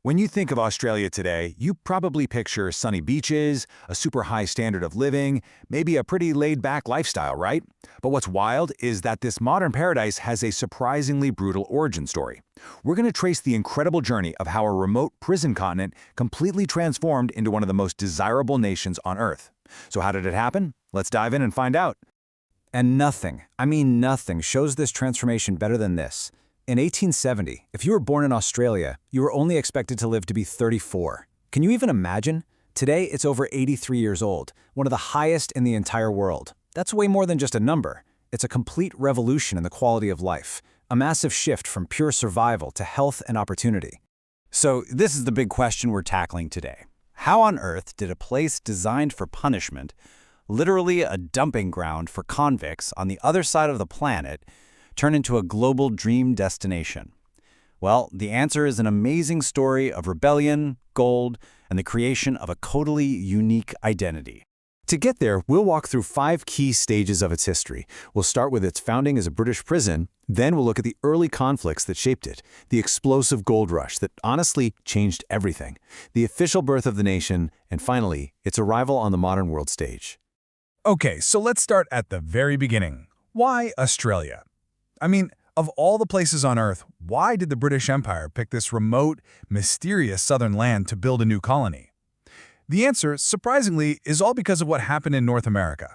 When you think of Australia today, you probably picture sunny beaches, a super high standard of living, maybe a pretty laid-back lifestyle, right? But what's wild is that this modern paradise has a surprisingly brutal origin story. We're going to trace the incredible journey of how a remote prison continent completely transformed into one of the most desirable nations on Earth. So how did it happen? Let's dive in and find out. And nothing, I mean nothing, shows this transformation better than this. In 1870, if you were born in Australia, you were only expected to live to be 34. Can you even imagine? Today, it's over 83 years old, one of the highest in the entire world. That's way more than just a number. It's a complete revolution in the quality of life, a massive shift from pure survival to health and opportunity. So this is the big question we're tackling today. How on earth did a place designed for punishment, literally a dumping ground for convicts on the other side of the planet, turn into a global dream destination? Well, the answer is an amazing story of rebellion, gold, and the creation of a totally unique identity. To get there, we'll walk through 5 key stages of its history. We'll start with its founding as a British prison, then we'll look at the early conflicts that shaped it, the explosive gold rush that honestly changed everything, the official birth of the nation, and finally, its arrival on the modern world stage. Okay, so let's start at the very beginning. Why Australia? I mean, of all the places on Earth, why did the British Empire pick this remote, mysterious southern land to build a new colony? The answer, surprisingly, is all because of what happened in North America.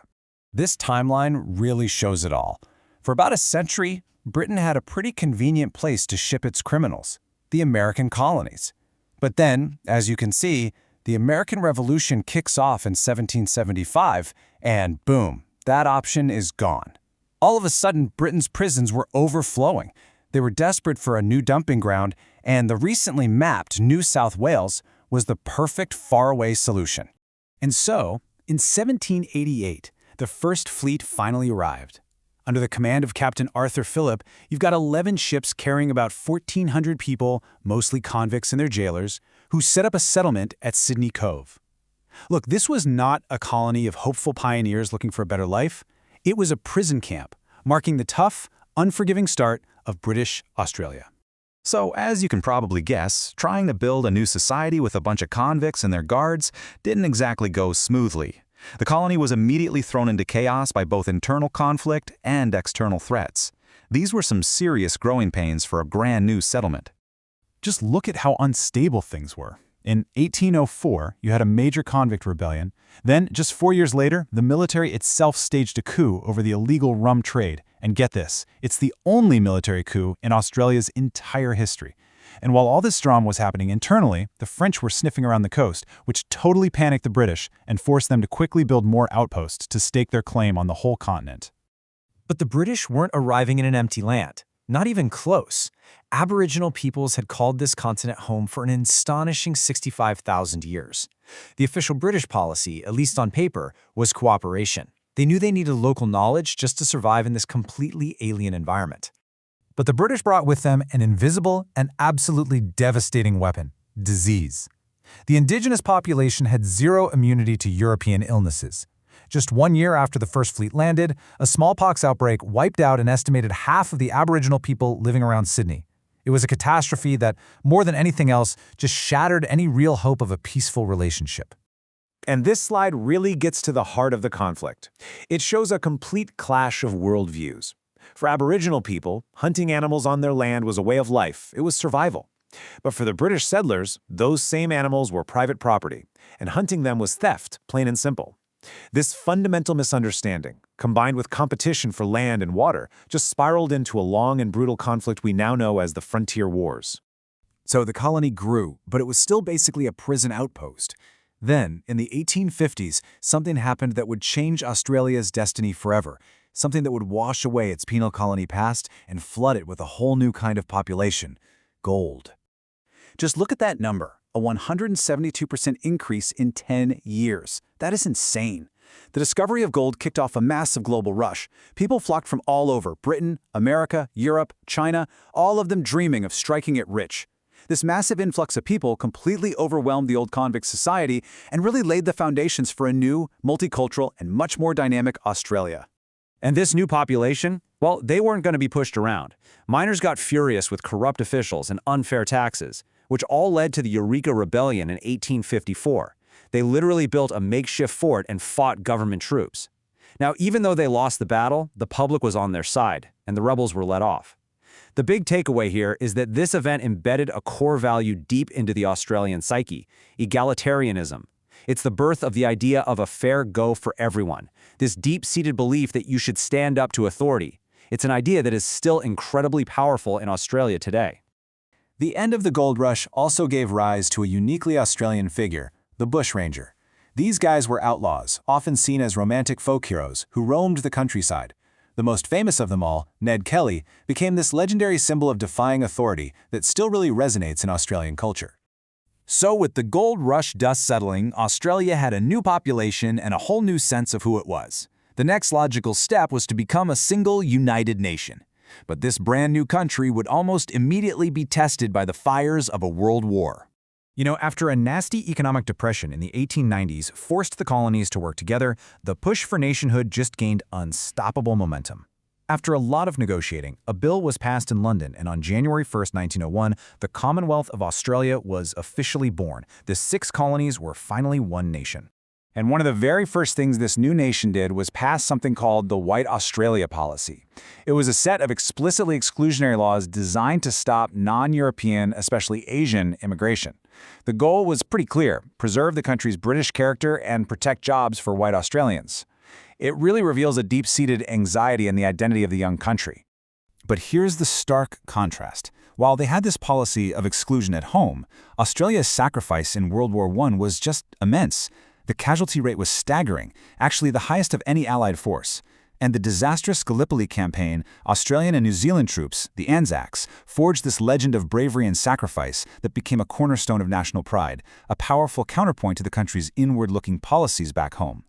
This timeline really shows it all. For about a century, Britain had a pretty convenient place to ship its criminals, the American colonies. But then, as you can see, the American Revolution kicks off in 1775, and boom, that option is gone. All of a sudden, Britain's prisons were overflowing. They were desperate for a new dumping ground, and the recently mapped New South Wales was the perfect faraway solution. And so, in 1788, the First Fleet finally arrived. Under the command of Captain Arthur Phillip, you've got 11 ships carrying about 1,400 people, mostly convicts and their jailers, who set up a settlement at Sydney Cove. Look, this was not a colony of hopeful pioneers looking for a better life. It was a prison camp, marking the tough, unforgiving start of British Australia. So, as you can probably guess, trying to build a new society with a bunch of convicts and their guards didn't exactly go smoothly. The colony was immediately thrown into chaos by both internal conflict and external threats. These were some serious growing pains for a brand new settlement. Just look at how unstable things were. In 1804, you had a major convict rebellion. Then, just 4 years later, the military itself staged a coup over the illegal rum trade. And get this, it's the only military coup in Australia's entire history. And while all this drama was happening internally, the French were sniffing around the coast, which totally panicked the British and forced them to quickly build more outposts to stake their claim on the whole continent. But the British weren't arriving in an empty land. Not even close. Aboriginal peoples had called this continent home for an astonishing 65,000 years. The official British policy, at least on paper, was cooperation. They knew they needed local knowledge just to survive in this completely alien environment. But the British brought with them an invisible and absolutely devastating weapon: disease. The indigenous population had zero immunity to European illnesses. Just 1 year after the First Fleet landed, a smallpox outbreak wiped out an estimated half of the Aboriginal people living around Sydney. It was a catastrophe that, more than anything else, just shattered any real hope of a peaceful relationship. And this slide really gets to the heart of the conflict. It shows a complete clash of worldviews. For Aboriginal people, hunting animals on their land was a way of life. It was survival. But for the British settlers, those same animals were private property, and hunting them was theft, plain and simple. This fundamental misunderstanding, combined with competition for land and water, just spiraled into a long and brutal conflict we now know as the Frontier Wars. So the colony grew, but it was still basically a prison outpost. Then, in the 1850s, something happened that would change Australia's destiny forever, something that would wash away its penal colony past and flood it with a whole new kind of population: gold. Just look at that number, a 172% increase in 10 years. That is insane. The discovery of gold kicked off a massive global rush. People flocked from all over: Britain, America, Europe, China, all of them dreaming of striking it rich. This massive influx of people completely overwhelmed the old convict society and really laid the foundations for a new, multicultural, and much more dynamic Australia. And this new population, well, they weren't going to be pushed around. Miners got furious with corrupt officials and unfair taxes. which all led to the Eureka Rebellion in 1854. They literally built a makeshift fort and fought government troops. Now, even though they lost the battle, the public was on their side, and the rebels were let off. The big takeaway here is that this event embedded a core value deep into the Australian psyche: egalitarianism. It's the birth of the idea of a fair go for everyone, this deep-seated belief that you should stand up to authority. It's an idea that is still incredibly powerful in Australia today. The end of the gold rush also gave rise to a uniquely Australian figure, the bushranger. These guys were outlaws, often seen as romantic folk heroes who roamed the countryside. The most famous of them all, Ned Kelly, became this legendary symbol of defying authority that still really resonates in Australian culture. So with the gold rush dust settling, Australia had a new population and a whole new sense of who it was. The next logical step was to become a single, united nation. But this brand new country would almost immediately be tested by the fires of a world war. You know, after a nasty economic depression in the 1890s forced the colonies to work together, the push for nationhood just gained unstoppable momentum. After a lot of negotiating, a bill was passed in London, and on January 1, 1901, the Commonwealth of Australia was officially born. The 6 colonies were finally one nation. And one of the very first things this new nation did was pass something called the White Australia Policy. It was a set of explicitly exclusionary laws designed to stop non-European, especially Asian, immigration. The goal was pretty clear: preserve the country's British character and protect jobs for white Australians. It really reveals a deep-seated anxiety in the identity of the young country. But here's the stark contrast. While they had this policy of exclusion at home, Australia's sacrifice in World War I was just immense. The casualty rate was staggering, actually the highest of any Allied force. And the disastrous Gallipoli campaign, Australian and New Zealand troops, the Anzacs, forged this legend of bravery and sacrifice that became a cornerstone of national pride, a powerful counterpoint to the country's inward-looking policies back home.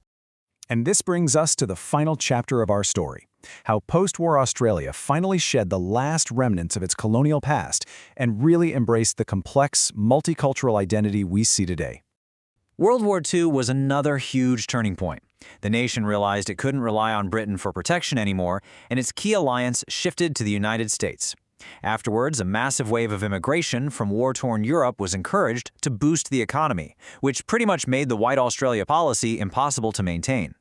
And this brings us to the final chapter of our story: how post-war Australia finally shed the last remnants of its colonial past and really embraced the complex, multicultural identity we see today. World War II was another huge turning point. The nation realized it couldn't rely on Britain for protection anymore, and its key alliance shifted to the United States. Afterwards, a massive wave of immigration from war-torn Europe was encouraged to boost the economy, which pretty much made the White Australia policy impossible to maintain.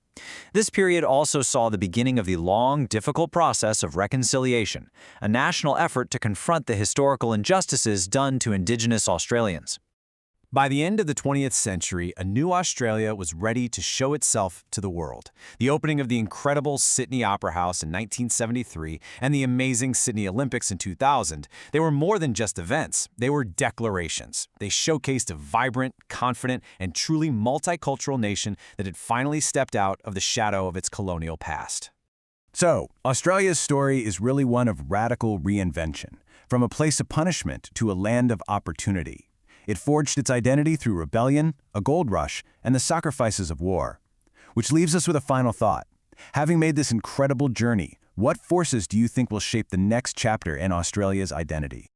This period also saw the beginning of the long, difficult process of reconciliation, a national effort to confront the historical injustices done to Indigenous Australians. By the end of the 20th century, a new Australia was ready to show itself to the world. The opening of the incredible Sydney Opera House in 1973 and the amazing Sydney Olympics in 2000, they were more than just events. They were declarations. They showcased a vibrant, confident, and truly multicultural nation that had finally stepped out of the shadow of its colonial past. So, Australia's story is really one of radical reinvention, from a place of punishment to a land of opportunity. It forged its identity through rebellion, a gold rush, and the sacrifices of war. Which leaves us with a final thought. Having made this incredible journey, what forces do you think will shape the next chapter in Australia's identity?